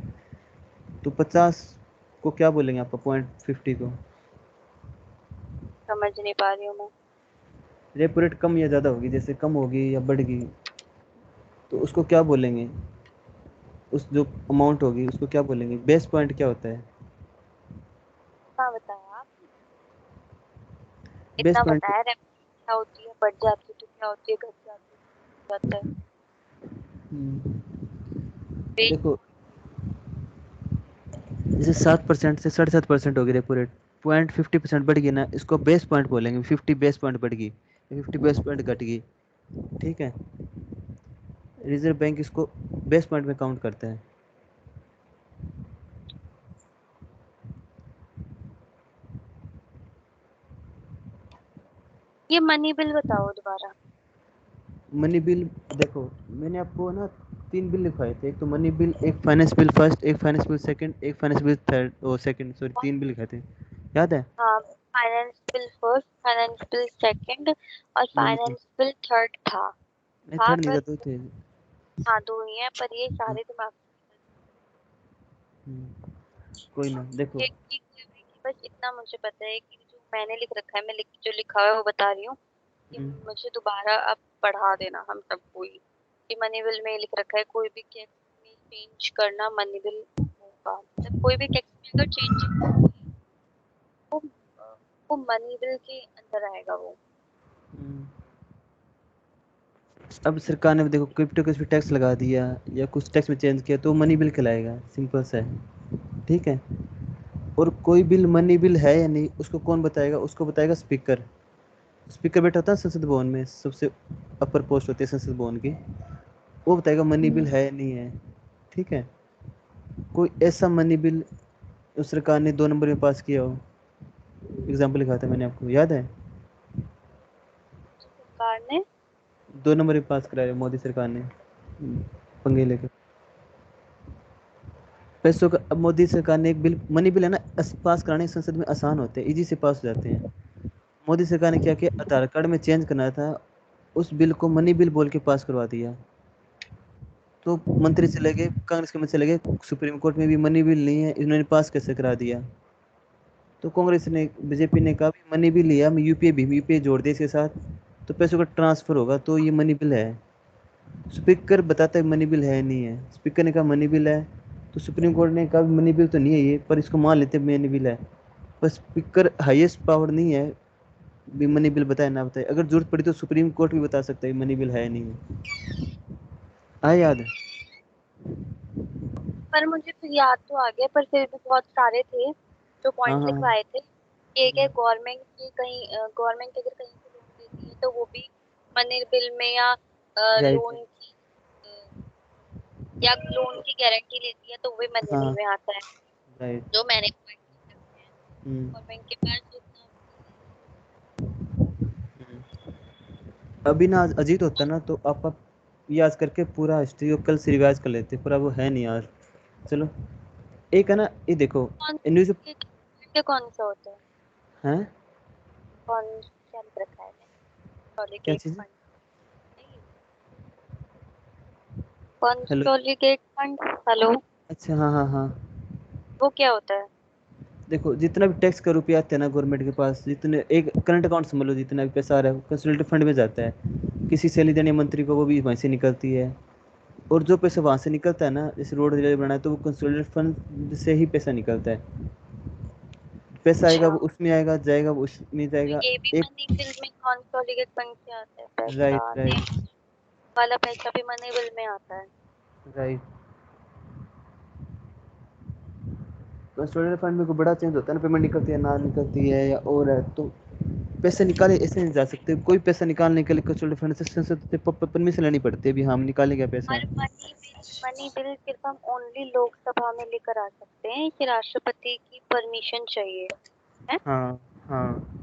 तो 50 को क्या बोलेंगे आपका 0.50 को? समझ नहीं पा रही हूँ मैं। रेपो रेट कम या ज़्यादा होगी, जैसे कम होगी या बढ़ गई तो उसको क्या बोलेंगे? उस जो अमाउंट होगी उसको क्या बोलेंगे? बेस पॉइंट क्या होता है? हाँ बेस इतना पॉइंट बताया रेवेन्यू क्या होती है, बढ़ जाती है तो क्या होती है, घट जाती है तो क्या जाता है। देखो जैसे 7% से 7.5% हो गई रेपो रेट, 0.50% बढ़ गई ना, इसको बेस पॉइंट बोलेंगे। 50 बेस पॉइंट बढ़ गई, 50 बेस पॉइंट घट गई, ठीक है। रिजर्व बैंक इसको बेस पॉइंट में काउंट करता है। ये मनी बिल बताओ दोबारा। मनी बिल देखो, मैंने आपको ना 3 बिल लिखवाए थे, एक तो मनी बिल, एक फाइनेंस बिल फर्स्ट, एक फाइनेंस बिल सेकंड, एक फाइनेंस बिल थर्ड, ओ सेकंड सॉरी, 3 बिल लिखाए थे, याद है? हाँ, finance bill first, finance bill second और money bill finance bill third था। नहीं, हाँ थर्ड नहीं पर था, 2 थे। हाँ, दो ही हैं पर ये सारे दिमाग कोई ना, देखो ये कि बस इतना मुझे पता है कि जो मैंने लिख रखा है, मैं जो लिखा हुआ है वो बता रही हूँ कि मुझे दोबारा आप पढ़ा देना हम सबको ही कि मनी बिल में लिख रखा है कोई भी टैक्स में चेंज करना मनी बिल होगा, मतलब कोई भी टैक्स में अगर चेंजिंग होगी वो वो मनी बिल के अंदर आएगा वो। अब सरकार ने देखो क्रिप्टो पे टैक्स लगा दिया या कुछ टैक्स में चेंज किया तो मनी बिल कहलाएगा, सिंपल सा है, ठीक है। और कोई बिल मनी बिल है या नहीं उसको कौन बताएगा? उसको बताएगा स्पीकर। स्पीकर बैठा होता है संसद भवन में, सबसे अपर पोस्ट होती है संसद भवन की, वो बताएगा मनी बिल है या नहीं है, ठीक है। कोई ऐसा मनी बिल उस सरकार ने 2 नंबर में पास किया हो, एग्जाम्पल लिखा था मैंने आपको, याद है? सरकार ने 2 नंबर में पास कराया मोदी सरकार ने, पंगे लेकर पैसों का। अब मोदी सरकार ने एक बिल, मनी बिल है ना, पास कराने संसद में आसान होते हैं, इजी से पास हो जाते हैं। मोदी सरकार ने क्या किया, आधार कार्ड में चेंज करना था, उस बिल को मनी बिल बोल के पास करवा दिया। तो मंत्री चले गए, कांग्रेस के मंत्री चले गए सुप्रीम कोर्ट में, भी मनी बिल नहीं है, इन्होंने पास कैसे करा दिया? तो कांग्रेस ने, बीजेपी ने कहा मनी बिल लिया, हम यूपीआई भी यूपीआई जोड़ दिए इसके साथ, तो पैसों का ट्रांसफर होगा, तो ये मनी बिल है। स्पीकर बताता है मनी बिल है नहीं है, स्पीकर ने कहा मनी बिल है, तो सुप्रीम कोर्ट ने कहा मनी बिल तो नहीं है ये, पर इसको मान लेते मनी बिल है। पर स्पीकर हाईएस्ट पावर नहीं है भी मनी बिल बताए ना बताए, अगर जरूरत पड़ी तो सुप्रीम कोर्ट भी बता सकता है मनी बिल है नहीं है। आया याद? पर मुझे तो याद तो आ गया पर फिर भी बहुत सारे थे जो हाँ पॉइंट हाँ लिखवाए थे। एक है गवर्नमेंट की कहीं गवर्नमेंट अगर कहीं से लोन देती है तो वो भी मनी बिल में या राइट लोन की या लोन की गारंटी लेती है तो वो भी मनी बिल हाँ में आता है राइट। जो मैंने पॉइंट लिख रखे हैं। गवर्नमेंट के पास जितना अभी ना अजीत होता ना तो आप याद करके पूरा हिस्ट्री को कल से रिवाइज कर लेते, पर अब वो है नहीं यार। चलो, एक है ना, ये देखो कौन न्यूज ये कौन सा होता है, है। कौन क्या लिख रखा है क्या कॉलिगेट चीज़? फंड नहीं हेलो, कॉलिगेट फंड। हेलो, अच्छा हाँ हाँ हाँ। वो क्या होता है? देखो जितना भी टैक्स का रुपया आता है ना गवर्नमेंट के पास, जितने एक करंट अकाउंट समझ लो, जितना भी पैसा आ रहा है कंसोलिडेटेड फंड में जाता है, किसी सैलरी देने मंत्री को वो भी वहीं से निकलती है। और जो पैसा वहाँ से निकलता है ना, जैसे रोड रेलवे बनाना है तो वो कंसोलिडेटेड फंड से ही पैसा निकलता है। पैसा आएगा अच्छा, वो उसमें आएगा, जाएगा वो उसमें तो जाएगा। ये भी एक मनी बिल में कॉन्सोलिडेट फंड से आता है पैसा, राइट ने राइट वाला पैसा भी मनी बिल में आता है। राइट। कंसोलिडेटेड फंड में कोई बड़ा चेंज होता है ना, पेमेंट निकलती है ना निकलती है या और है, तो पैसे निकाले ऐसे नहीं जा सकते। कोई पैसा निकालने के लिए कंसोलिडेटेड फंड से संसद से परमिशन लेनी पड़ती है, भी हम निकालेंगे पैसा। और मनी बिल सिर्फ हम ओनली लोकसभा में लेकर आ सकते हैं कि राष्ट्रपति की परमिशन चाहिए है? हाँ हाँ,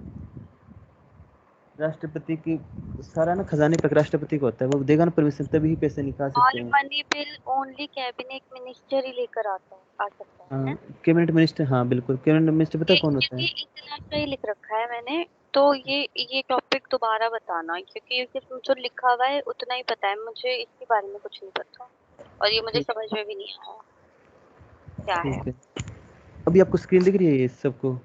राष्ट्रपति की सारा ना खजाने पर राष्ट्रपति को होता है, वो देगा ना परमिशन, तभी ही पैसे निकाल सकते और हैं। Money bill only cabinet minister ही लेकर आ सकता हाँ, है। कैबिनेट मिनिस्टर, हाँ बिल्कुल, कैबिनेट मिनिस्टर पता कौन होता ये है? इतना सही लिख रखा है मैंने, तो ये टॉपिक दोबारा बताना क्योंकि सिर्फ जो लिखा हुआ है उतना ही पता है मुझे, इसके बारे में कुछ नहीं पता और ये मुझे ठीक, समझ में भी नहीं आया क्या है। ठीक है। अभी आपको स्क्रीन दिख रही है ये सबको?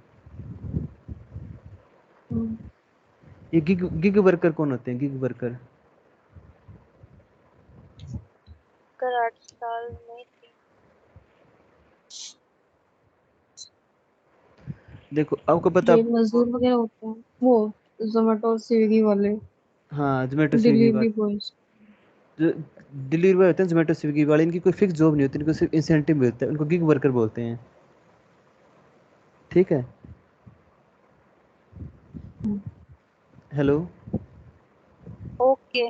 ये गिग गिग वर्कर कौन होते हैं, गिग वर्कर? कर 8 साल में देखो आपको पता, जो मजदूर वगैरह होते हैं वो। जोमेटो स्विगी वाले हाँ जोमेटो स्विगी डिलीवरी वाले, बॉयज। जो डिलीवरी बॉय होते हैं जोमेटो स्विगी वाले, इनकी कोई फिक्स जॉब नहीं होती, इनको सिर्फ इंसेंटिव मिलता है, उनको गिग वर्कर बोलते हैं। ठीक है। हेलो। ओके।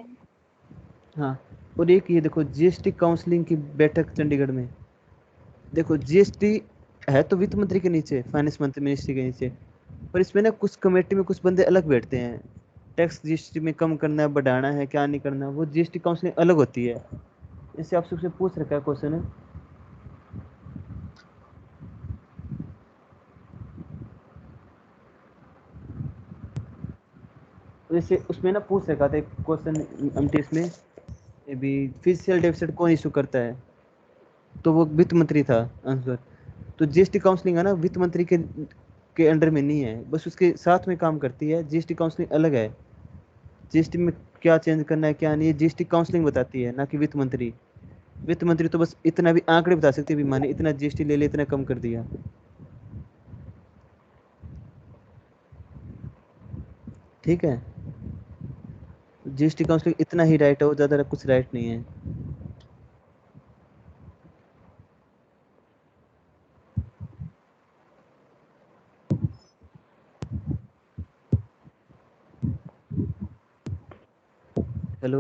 हाँ। और एक ये देखो जीएसटी काउंसलिंग की बैठक चंडीगढ़ में। देखो जीएसटी है तो वित्त मंत्री के नीचे, फाइनेंस मंत्री मिनिस्ट्री के नीचे, पर इसमें ना कुछ कमेटी में कुछ बंदे अलग बैठते हैं। टैक्स जीएसटी में कम करना है, बढ़ाना है, क्या नहीं करना, वो जीएसटी काउंसलिंग अलग होती है। इससे आप सबसे पूछ रखा है क्वेश्चन है। जैसे उसमें ना पूछ रखा था क्वेश्चन एमटीएस में, अभी फिजिकल डेफिसिट कौन इशू करता है, तो वो वित्त मंत्री था आंसर। तो जीएसटी काउंसलिंग है ना वित्त मंत्री के अंडर में नहीं है, बस उसके साथ में काम करती है। जीएसटी काउंसलिंग अलग है। जीएसटी में क्या चेंज करना है क्या नहीं, ये जीएसटी काउंसलिंग बताती है, ना कि वित्त मंत्री। वित्त मंत्री तो बस इतना भी आंकड़े बता सकते हैं, भी माने इतना जीएसटी ले ले, इतना कम कर दिया। ठीक है। जीएसटी काउंसलिंग इतना ही राइट है, वो ज्यादा कुछ राइट नहीं है। हेलो।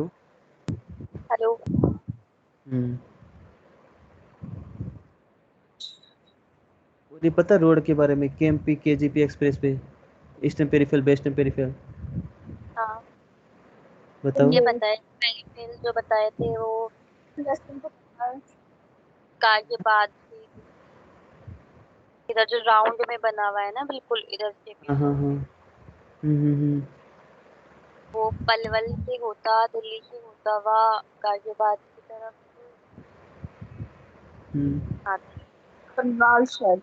हेलो। हम्म। और ये पता रोड के बारे में, केएमपी केजीपी एक्सप्रेस पे, ईस्टर्न पेरिफेरल वेस्टर्न पेरिफेरल, हाँ बताओ। मुझे ये पता है, पेरिफेरल जो बताए थे वो इंटरेस्टिंग तो पता है। गाजियाबाद से इधर जो राउंड में बना हुआ है ना, बिल्कुल इधर से भी हाँ हाँ हाँ। हम्म। वो पलवल से होता, दिल्ली से होता हुआ गाजियाबाद की तरफ हम्म। आता है। कंगाल शायद,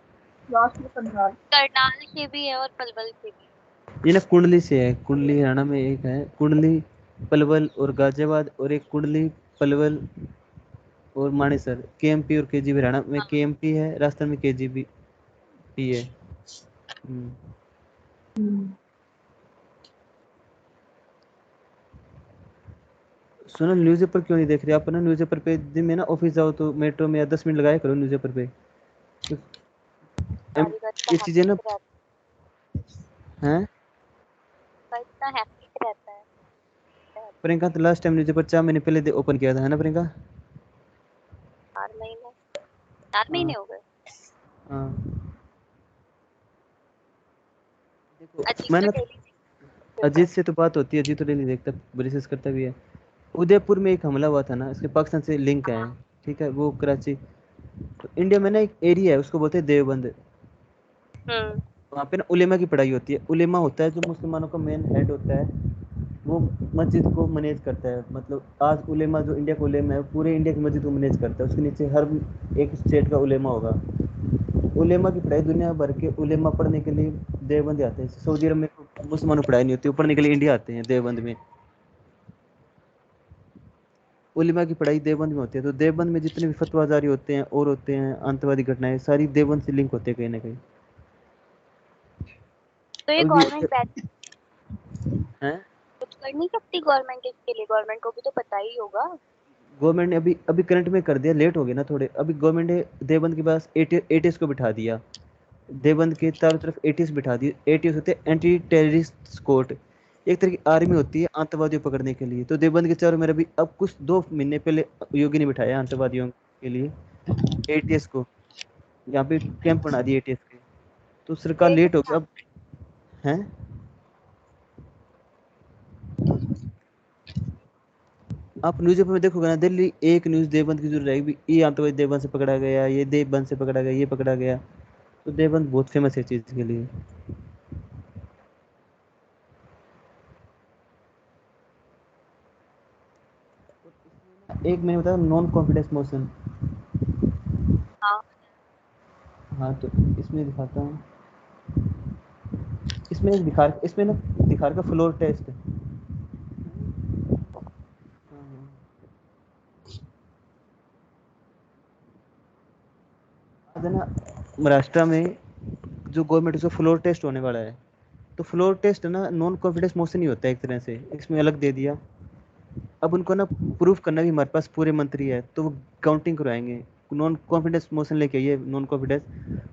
लास्ट में कंगाल। करनाल से भी है और पलवल से भी। ये ना कुंडली से है, कुंडली हरियाणा में एक है, कुंडली पलवल और गाजियाबाद, और एक कुंडली पलवल और मानेसर। केएमपी और केजीबी, हरियाणा में हाँ। केएमपी है, राजस्थान में केजीबी पी है। हम्म। सुनो न्यूज़पेपर क्यों नहीं देख रहे आप? ना न्यूज़पेपर पे दिन में ना ऑफिस जाओ तो मेट्रो में या 10 मिनट लगाया करो न्यूज़पेपर पे। कालीगंज का ये चीजें ना हैप्टिक रहता हैं। है, इतना हैप्टिक रहता है। प्रियंका तो लास्ट टाइम न्यूज़पेपर 4 महीने पहले ओपन किया था, है ना प्रियंका? 4 महीने, 4 महीने हाँ हो गए। हाँ। देखो अजीब मैं तो ना डेली पेपर। अजीत से तो बात होती है, अजीत तो डेली देखता, रिसर्च करता भी है। उदयपुर में एक हमला हुआ था ना, इसके पाकिस्तान से लिंक है। हाँ। ठीक है, वो कराची, तो इंडिया में ना एक एरिया है उसको बोलते हैं देवबंद। हम्म। वहाँ पे ना उलेमा की पढ़ाई होती है। उलेमा होता है जो मुसलमानों का मेन हेड होता है, वो मस्जिद को मैनेज करता है। मतलब आज उलेमा जो इंडिया का उलेमा है, पूरे इंडिया की मस्जिद को मैनेज करता है। उसके नीचे हर एक स्टेट का उलेमा होगा। उलेमा की पढ़ाई दुनिया भर के उलेमा पढ़ने के लिए देवबंद आते हैं। सऊदी अरब में मुसलमानों की पढ़ाई नहीं होती, वो पढ़ने के लिए इंडिया आते हैं देवबंद में। उलेमा की पढ़ाई देवबंद में होती है, तो देवबंद में जितने भी फतवा जारी होते हैं और होते हैं आतंकवादी घटनाएं, सारी देवबंद से लिंक होते हैं कहीं ना कहीं। तो ये अभी गवर्नमेंट बैच हैं, कुछ कर नहीं सकती गवर्नमेंट इसके लिए, गवर्नमेंट को भी तो पता ही होगा। गवर्नमेंट ने अभी अभी करंट में कर दिया, लेट हो गया ना थोड़े। अभी गवर्नमेंट ने देवबंद के पास एटीएस को बिठा दिया। देवबंद के चारों तरफ एटीएस बिठा दिए। एटीएस होते हैं एंटी टेररिस्ट स्क्वाड, एक तरह की आर्मी होती है आतंकवादियों को पकड़ने के लिए। तो देवबंद के चारों में अभी अब कुछ 2 महीने पहले योगी ने बिठाया आतंकवादियों के लिए एटीएस को, यहाँ पे कैंप बना दिए एटीएस के। तो सरकार एक लेट हो गई अब। हैं, आप न्यूज़पेपर में देखोगे ना, दिल्ली एक न्यूज़ देवबंद की जरूर रहेगी, ये आतंकवादी देवबंद से पकड़ा गया, ये देवबंद से पकड़ा गया, ये पकड़ा गया। तो देवबंद बहुत फेमस है चीज के लिए। एक मैंने बताया नॉन कॉन्फिडेंस मोशन। हाँ। हाँ तो इसमें दिखाता हूँ, इसमें ना दिखा का फ्लोर टेस्ट। आज है ना महाराष्ट्र में जो गवर्नमेंट उसका फ्लोर टेस्ट होने वाला है। तो फ्लोर टेस्ट ना नॉन कॉन्फिडेंस मोशन ही होता है एक तरह से, इसमें अलग दे दिया। अब उनको ना प्रूफ करना भी हमारे पास पूरे मंत्री है, तो वो काउंटिंग करवाएंगे, नॉन कॉन्फिडेंस मोशन लेके आइए नॉन कॉन्फिडेंस,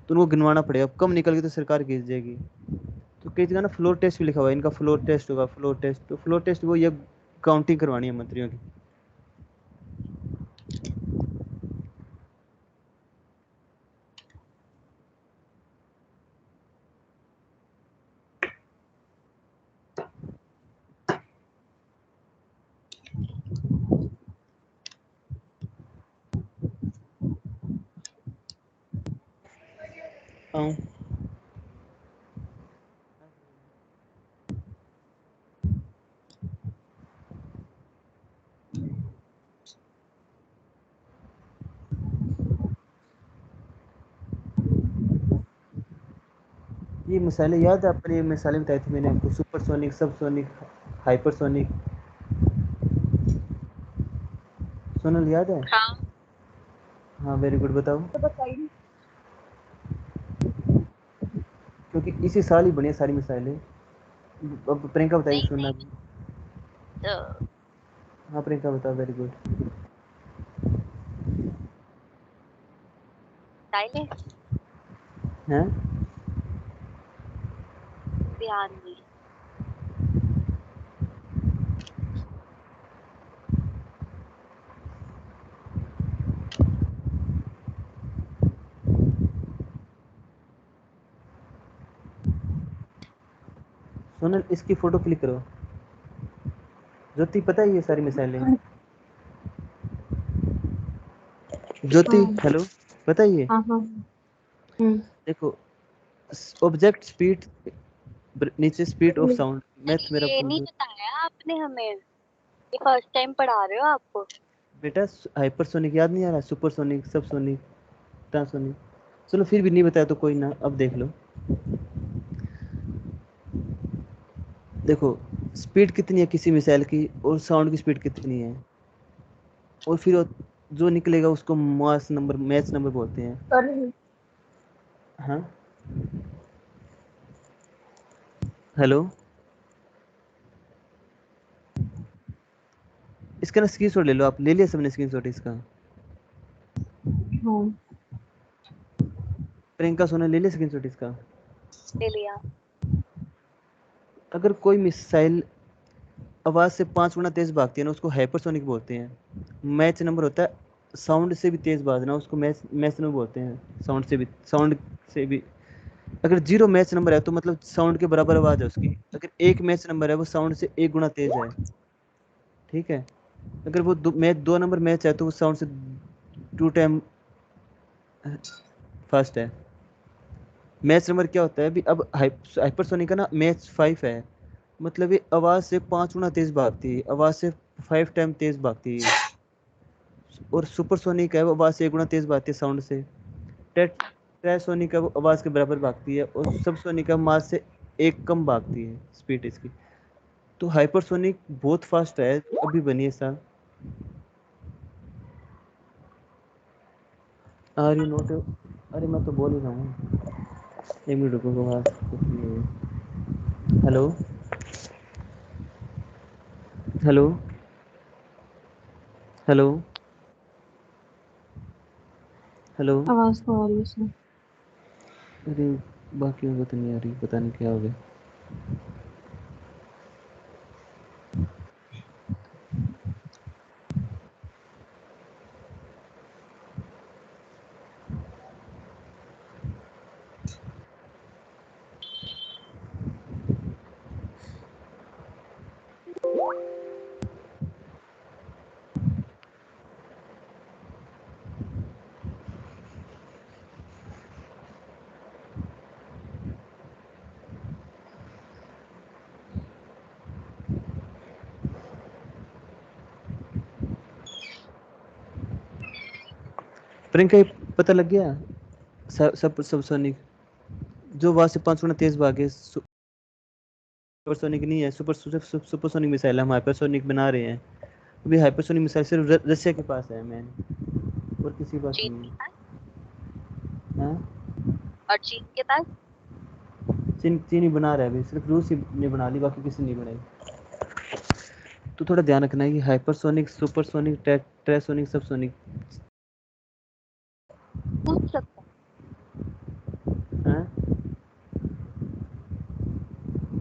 तो उनको गिनवाना पड़ेगा, कम निकल गई तो सरकार गिर जाएगी। तो कई जगह ना फ्लोर टेस्ट भी लिखा हुआ है, इनका फ्लोर टेस्ट होगा, फ्लोर टेस्ट, तो फ्लोर टेस्ट वो ये काउंटिंग करवानी है मंत्रियों की। हाँ ये मिसाइलें याद है आपने, ये मिसाइलें बताई थी मैंने आपको, सुपरसोनिक, सबसोनिक, हाइपरसोनिक। सोनल याद है? हाँ। हाँ वेरी गुड, बताओ। तो बताइए। क्योंकि इसी साल ही बनी है सारी मिसाइलें। अब प्रियंका बताइए, नहीं सुनना नहीं, भी। तो हाँ प्रियंका बताओ, वेरी गुड। साइलेंस, हैं? ध्यान नहीं। सोनल इसकी फोटो क्लिक करो। ज्योति पता है ये सारी मिसाइलें? ज्योति हाँ हेलो, पता है ये? हाँ हाँ। देखो, ऑब्जेक्ट स्पीड, नीचे स्पीड ऑफ साउंड, मैथ अरे मेरा ये भूल नहीं गया। बताया आपने हमें, ये फर्स्ट टाइम पढ़ा रहे हो आपको। बेटा हाइपरसोनिक याद नहीं आ रहा? Supersonic, subsonic, transonic. चलो फिर भी नहीं बताया तो कोई ना, अब देख लो। देखो स्पीड कितनी है किसी मिसाइल की, और साउंड की स्पीड कितनी है, और फिर जो निकलेगा उसको मास नंबर, मैच नंबर बोलते हैं। कर हाँ हेलो, इसका ना स्क्रीनशॉट ले लो आप, ले लिया सबने स्क्रीनशॉट इसका? हाँ। प्रियंका सोना ले लिया स्क्रीनशॉट इसका? ले लिया। अगर कोई मिसाइल आवाज से 5 गुना तेज भागती है ना, उसको हाइपरसोनिक बोलते हैं। मैच नंबर होता है साउंड से भी तेज भागना, उसको मैच मैच नंबर बोलते हैं। साउंड से भी अगर 0 मैच नंबर है तो मतलब साउंड के बराबर आवाज है उसकी। अगर 1 मैच नंबर है वो साउंड से 1 गुना तेज है, ठीक है। अगर वो 2 नंबर मैच है तो वो साउंड से 2 टाइम फास्ट है। मैच नंबर क्या होता है अभी, अब हाइपरसोनिक का ना मैच 5 है, मतलब ये आवाज से 5 गुना तेज भागती है, आवाज से 5 टाइम तेज भागती है। और सुपरसोनिक है वो आवाज से 1 गुना तेज भागती है साउंड से। ट्राइसोनिक है वो आवाज के बराबर भागती है, और सबसोनिक है आवाज से 1 कम भागती है स्पीड इसकी। तो हाइपरसोनिक बहुत फास्ट है, अभी बनी है सा। Are you not? अरे मैं तो बोल ही रहा हूँ, 1 मिनट रुको बात। Hello hello hello hello. आवाज तो आ रही है उसमें। अरे बाकियों को तो नहीं आ रही, पता नहीं क्या हो गया। प्रियंका ये पता लग गया? सबसोनिक जो आवाज से 5 गुना तेज भागे, सुपरसोनिक नहीं है। सुपरसोनिक मिसाइल हम हाइपरसोनिक बना रहे हैं। अभी हाइपरसोनिक मिसाइल सिर्फ रशिया के पास है मैन, और किसी के पास चीन नहीं के है। पास, हाँ? और चीन के पास। चीन ही बना रहा है अभी, सिर्फ रूस ही ने बना ली, बाकी किसी ने नहीं बनाई। तो थोड़ा ध्यान रखना है कि हाइपरसोनिक, सुपरसोनिक, ट्रांसोनिक, सबसोनिक पूछ सकता हैं।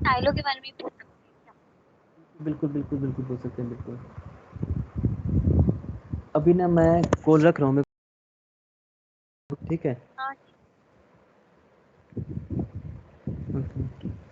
टाइलों के बारे में पूछ सकते हैं क्या? बिल्कुल बिल्कुल बिल्कुल बोल सकते हैं, बिल्कुल। अभी ना मैं कॉल रख रहा हूँ मैं, ठीक है। हाँ ओके।